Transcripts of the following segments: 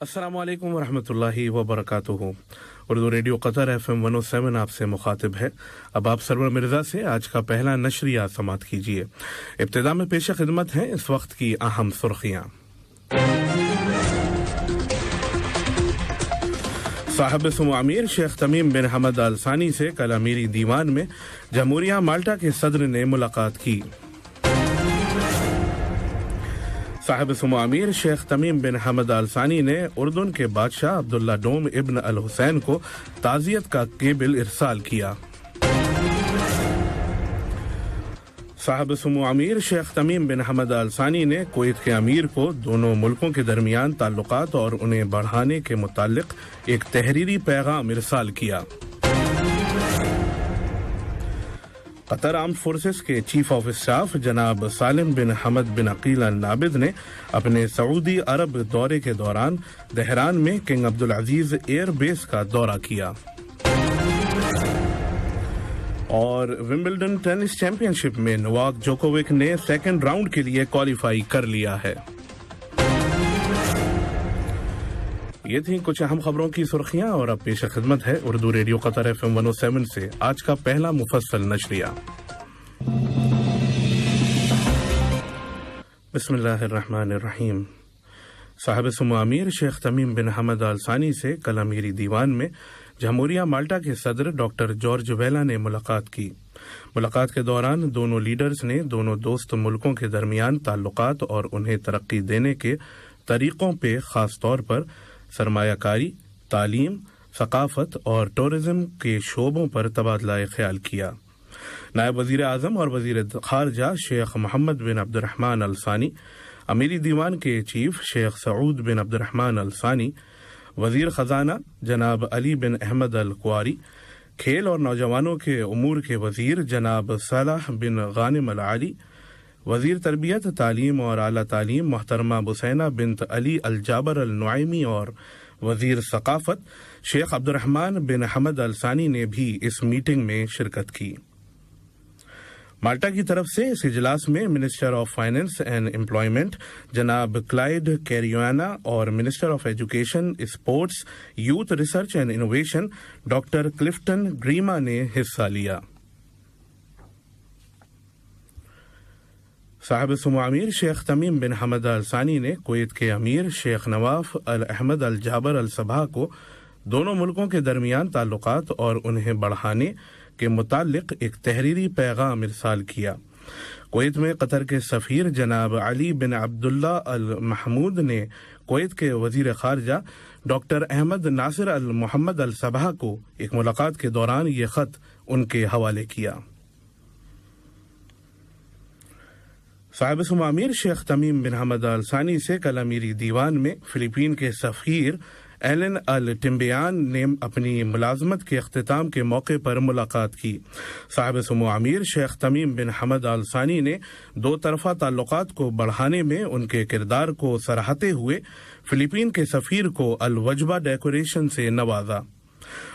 अस्सलामु अलैकुम वरहमतुल्लाहि वबरकातुहू। उर्दू रेडियो कतर FM 107 आपसे मुखातिब है। अब आप सरवर मिर्ज़ा से आज का पहला नशरिया समात कीजिए। इब्तिदा में पेश खिदमत हैं इस वक्त की अहम सुर्खियाँ। साहिब सुमो अमीर शेख तमीम बिन हमद अल सानी से कल अमीरी दीवान में जमहूरिया माल्टा के सदर ने मुलाकात की। साहिब सुमो अमीर शेख तमीम बिन हमद अल सानी ने उर्दन के बादशाह अब्दुल्ला डोम इब्न अल हुसैन को ताज़ियत का केबिल इरसाल किया। साहिब सुमो अमीर शेख तमीम बिन हमद अल सानी ने कुवैत के अमीर को दोनों मुल्कों के दरमियान ताल्लुकात और उन्हें बढ़ाने के मुताल्लिक एक तहरीरी पैगाम इरसाल किया। कतर आर्म्ड फोर्सेस के चीफ ऑफ स्टाफ जनाब सालिम बिन हमद बिन अकील अल नाबिद ने अपने सऊदी अरब दौरे के दौरान तेहरान में किंग अब्दुल अजीज एयर बेस का दौरा किया। और विंबलडन टेनिस चैंपियनशिप में नोवाक जोकोविक ने सेकंड राउंड के लिए क्वालिफाई कर लिया है। ये थी कुछ अहम खबरों की सुर्खियां और अब पेश खिदमत है उर्दू रेडियो कतर FM 107 से आज का पहला मुफस्सल नशरिया। बिस्मिल्लाहिर्रहमानिर्रहीम। साहिब सुमो अमीर शेख तमीम बिन हमद अल सानी से कल अमीरी दीवान में जमहूरिया माल्टा के सदर डॉक्टर जॉर्ज वेला ने मुलाकात की। मुलाकात के दौरान दोनों लीडर्स ने दोनों दोस्त मुल्कों के दरमियान ताल्लुकात और उन्हें तरक्की देने के तरीक़ों पे ख़ास तौर पर सरमायाकारी, तालीम, सकाफत और टूरिज़्म के शोबों पर तबादला ख्याल किया। नायब वज़ीर आज़म और वज़ीर ख़ारजा शेख मोहम्मद बिन अब्दुर्रहमान अल सानी, अमीरी दीवान के चीफ शेख सऊद बिन अब्दुर्रहमान अल सानी, वज़ीर ख़ज़ाना जनाब अली बिन अहमद अल क्वारी, खेल और नौजवानों के उमूर के वज़ीर जनाब सलाह बिन गानिम अल आली, वज़ीर तरबियत तालीम और आला तालीम मोहतरमा बुसैना बिनत अली अल जाबर अल नुआइमी और वज़ीर सकाफत शेख अब्दुर्रहमान बिन हमद अल सानी ने भी इस मीटिंग में शिरकत की। माल्टा की तरफ से इस इजलास में minister of finance and employment जनाब क्लाइड कैरियाना और minister of education, sports, youth research and innovation doctor Clifton ग्रीमा ने हिस्सा लिया। साहिब सुमो अमीर शेख तमीम बिन हमद अल सानी ने कुवैत के अमीर शेख नवाफ अल अहमद अल जाबर अल सबा को दोनों मुल्कों के दरमियान ताल्लुकात और उन्हें बढ़ाने के मुताल्लिक एक तहरीरी पैगाम इरसाल किया। कुवैत में कतर के सफ़ीर जनाब अली बिन अब्दुल्ला अल महमूद ने कुवैत के वज़ीर ख़ारजा डॉक्टर अहमद नासिर अल मोहम्मद अल सबा को एक मुलाकात के दौरान ये ख़त उनके हवाले किया। साहिब सुमो अमीर शेख तमीम बिन हमद अल सानी से कल अमीरी दीवान में फ़िलिपीन के सफ़ीर एलन अल टिम्बियान ने अपनी मुलाजमत के अख्तिताम के मौके पर मुलाकात की। साहिब सुमो अमीर शेख तमीम बिन हमद अल सानी ने दो तरफ़ा ताल्लुकात को बढ़ाने में उनके किरदार को सराहते हुए फ़िलिपीन के सफ़ीर को अल वजबा डेकोरेशन से नवाजा।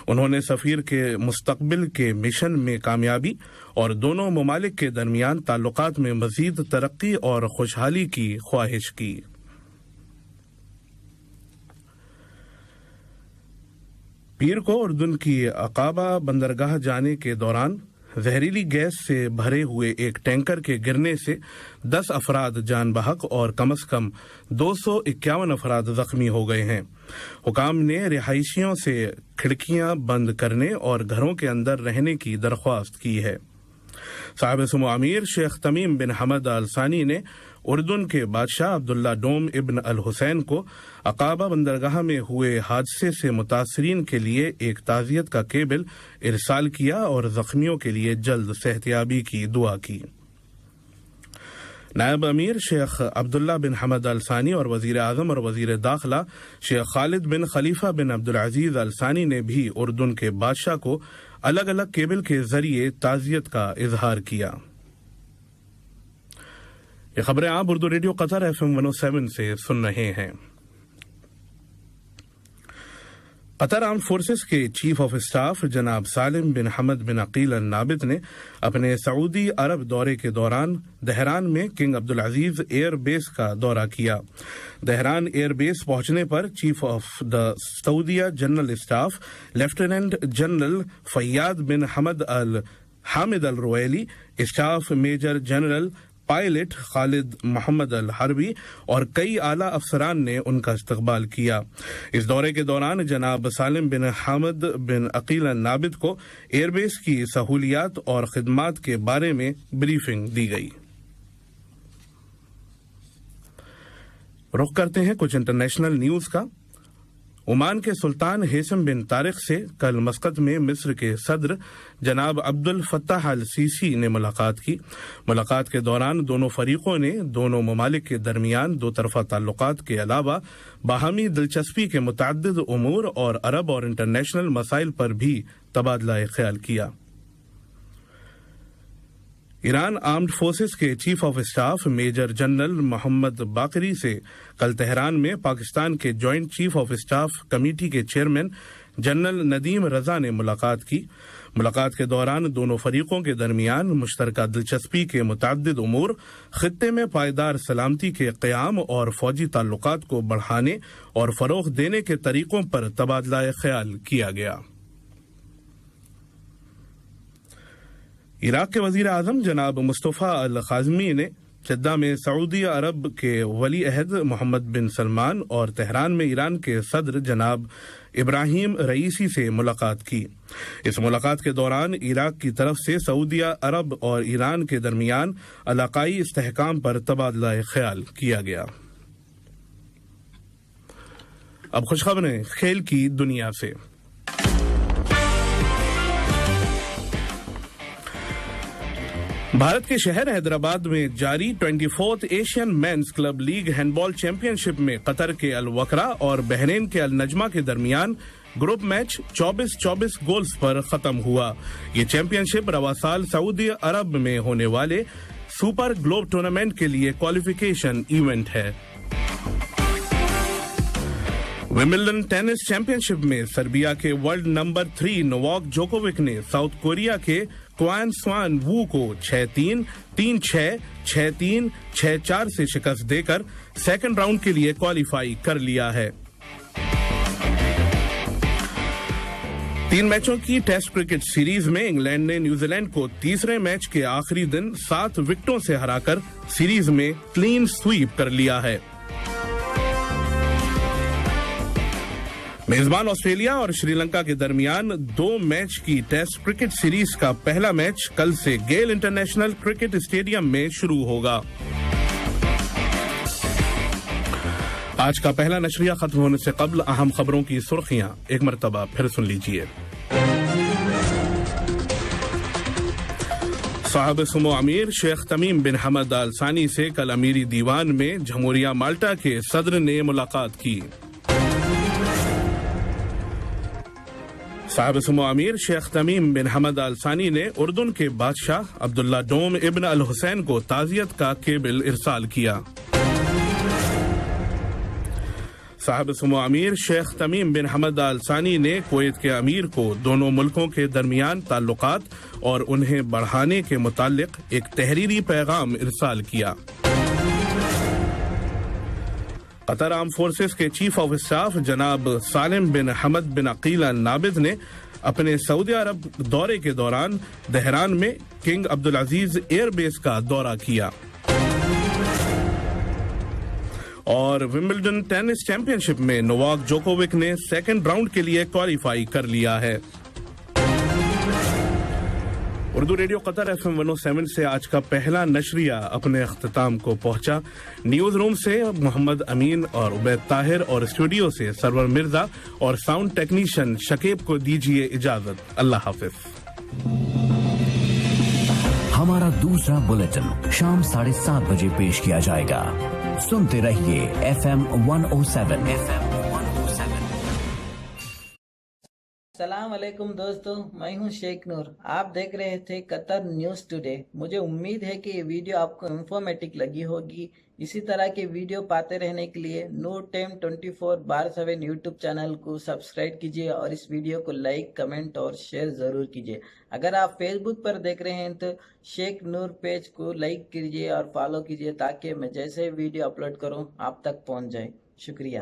उन्होंने सफ़ीर के मुस्तकबिल के मिशन में कामयाबी और दोनों ममालिक के दरमियान ताल्लुकात में मज़ीद तरक्की और खुशहाली की ख्वाहिश की। पीर को उर्दन की अकाबा बंदरगाह जाने के दौरान जहरीली गैस से भरे हुए एक टैंकर के गिरने से 10 अफराद जान बहक और कम से कम 251 अफराद जख्मी हो गए हैं। हुकाम ने रिहायशियों से खिड़कियां बंद करने और घरों के अंदर रहने की दरख्वास्त की है। साहिब सुमो अमीर शेख तमीम बिन हमद अल सानी ने उर्दन के बादशाह अब्दुल्ला डोम इब्न अल हुसैन को अकाबा बंदरगाह में हुए हादसे से मुतासरीन के लिए एक ताज़ियत का केबिल इरसाल किया और जख्मियों के लिए जल्द सेहतियाबी की दुआ की। नायब अमीर शेख अब्दुल्ला बिन हमद अल सानी और वज़ीर आज़म और वज़ीर दाखिला शेख खालिद बिन खलीफा बिन अब्दुल अजीज अल सानी ने भी उर्दन के बादशाह को अलग अलग केबिल के जरिए ताज़ियत का इजहार किया। ये खबरें आप उर्दू रेडियो कतर FM 107 से सुन रहे हैं। قطر آرمڈ فورسز کے چیف آف اسٹاف جناب سالم بن حمد بن عقیل النابت نے اپنے سعودی عرب دورے کے دوران دہران میں کنگ عبدالعزیز ایئر بیس کا دورہ کیا۔ دہران ایئر بیس پہنچنے پر چیف آف دا سعودیہ general staff lieutenant general Fayyad bin Hamid Alruwaili, staff major general pilot Khalid Mohammed Alharbi اور کئی اعلیٰ افسران نے ان کا استقبال کیا۔ اس دورے کے دوران جناب سالم بن حمد بن عقیل النابت کو ایئر بیس کی سہولیات اور خدمات کے بارے میں بریفنگ دی گئی۔ رخ کرتے ہیں کچھ انٹرنیشنل نیوز کا۔ عمان کے سلطان ہیثم بن طارق سے کل مسقط میں مصر کے صدر جناب عبد الفتاح السیسی نے ملاقات کی۔ ملاقات کے دوران دونوں فریقوں نے دونوں ممالک کے درمیان دو طرفہ تعلقات کے علاوہ باہمی دلچسپی کے متعدد امور اور عرب اور انٹرنیشنل مسائل پر بھی تبادلہ خیال کیا۔ ایران آرمڈ فورسز کے chief of staff major general Mohammad Bagheri سے کل تہران میں پاکستان کے joint chief of staff committee کے چیئرمین جنرل ندیم رضا نے ملاقات کی۔ ملاقات کے دوران دونوں فریقوں کے درمیان مشترکہ دلچسپی کے متعدد امور، خطے میں پائیدار سلامتی کے قیام اور فوجی تعلقات کو بڑھانے اور فروغ دینے کے طریقوں پر تبادلہ خیال کیا گیا۔ عراق کے وزیر اعظم جناب مصطفیٰ الخازمی نے جدہ میں سعودی عرب کے ولی عہد محمد بن سلمان اور تہران میں ایران کے صدر جناب ابراہیم رئیسی سے ملاقات کی۔ اس ملاقات کے دوران عراق کی طرف سے سعودی عرب اور ایران کے درمیان علاقائی استحکام پر تبادلہ خیال کیا گیا۔ اب خوشخبریں کھیل کی دنیا سے۔ بھارت کے شہر حیدرآباد میں جاری 24 Asian men's club league handball championship میں قطر کے الوکرا اور بحرین کے النجمہ کے درمیان گروپ میچ 24-24 گولز پر ختم ہوا۔ یہ چیمپئن شپ رواں سال سعودی عرب میں ہونے والے سپر گلوب ٹورنامنٹ کے لیے کوالیفیکیشن ایونٹ ہے۔ ومبلڈن ٹینس چیمپئن شپ میں سربیا کے ورلڈ نمبر 3 نوواک جوکووک نے ساؤتھ کوریا کے کوان سوان وو کو 6-3، 3-6، 6-3، 6-4 سے شکست دے کر سیکنڈ راؤنڈ کے لیے کوالیفائی کر لیا ہے۔ 3 میچوں کی ٹیسٹ کرکٹ سیریز میں انگلینڈ نے نیوزی لینڈ کو تیسرے میچ کے آخری دن 7 وکٹوں سے ہرا کر سیریز میں کلین سویپ کر لیا ہے۔ میزبان آسٹریلیا اور شری لنکا کے درمیان 2 میچ کی ٹیسٹ کرکٹ سیریز کا پہلا میچ کل سے گیل انٹرنیشنل کرکٹ اسٹیڈیم میں شروع ہوگا۔ آج کا پہلا نشریہ ختم ہونے سے قبل اہم خبروں کی سرخیاں ایک مرتبہ پھر سن لیجیے۔ صاحب سمو امیر شیخ تمیم بن حمد آل ثانی سے کل امیری دیوان میں جمہوریہ مالٹا کے صدر نے ملاقات کی۔ صاحب سمو امیر شیخ تمیم بن حمد آل ثانی نے اردن کے بادشاہ عبداللہ دوم ابن الحسین کو تعزیت کا کیبل ارسال کیا۔ صاحب سمو امیر شیخ تمیم بن حمد آل ثانی نے کویت کے امیر کو دونوں ملکوں کے درمیان تعلقات اور انہیں بڑھانے کے متعلق ایک تحریری پیغام ارسال کیا۔ قطر آرمڈ فورسز کے چیف آف اسٹاف جناب سالم بن حمد بن عقیل النابت نے اپنے سعودی عرب دورے کے دوران دہران میں کنگ عبدالعزیز ایئر بیس کا دورہ کیا اور ومبلڈن ٹینس چیمپئن شپ میں نوواک جوکووک نے سیکنڈ راؤنڈ کے لیے کوالیفائی کر لیا ہے۔ اردو ریڈیو قطر FM 107 سے آج کا پہلا نشریہ اپنے اختتام کو پہنچا۔ نیوز روم سے محمد امین اور عبید طاہر اور اسٹوڈیو سے سرور مرزا اور ساؤنڈ ٹیکنیشین شکیب کو دیجیے اجازت۔ اللہ حافظ۔ ہمارا دوسرا بلیٹن شام 7:30 بجے پیش کیا جائے گا۔ سنتے رہیے FM 107 السلام علیکم دوستو، میں ہوں شیخ نور. آپ دیکھ رہے تھے قطر نیوز ٹوڈے. مجھے امید ہے کہ یہ ویڈیو آپ کو انفارمیٹک لگی ہوگی. اسی طرح کے ویڈیو پاتے رہنے کے لیے نور ٹائم 24/7 یوٹیوب چینل کو سبسکرائب کیجیے اور اس ویڈیو کو لائک، کمنٹ اور شیئر ضرور کیجیے. اگر آپ فیس بک پر دیکھ رہے ہیں تو شیخ نور پیج کو لائک کیجیے اور فالو کیجیے تاکہ میں جیسے ویڈیو اپلوڈ کروں آپ تک پہنچ جائے. شکریہ.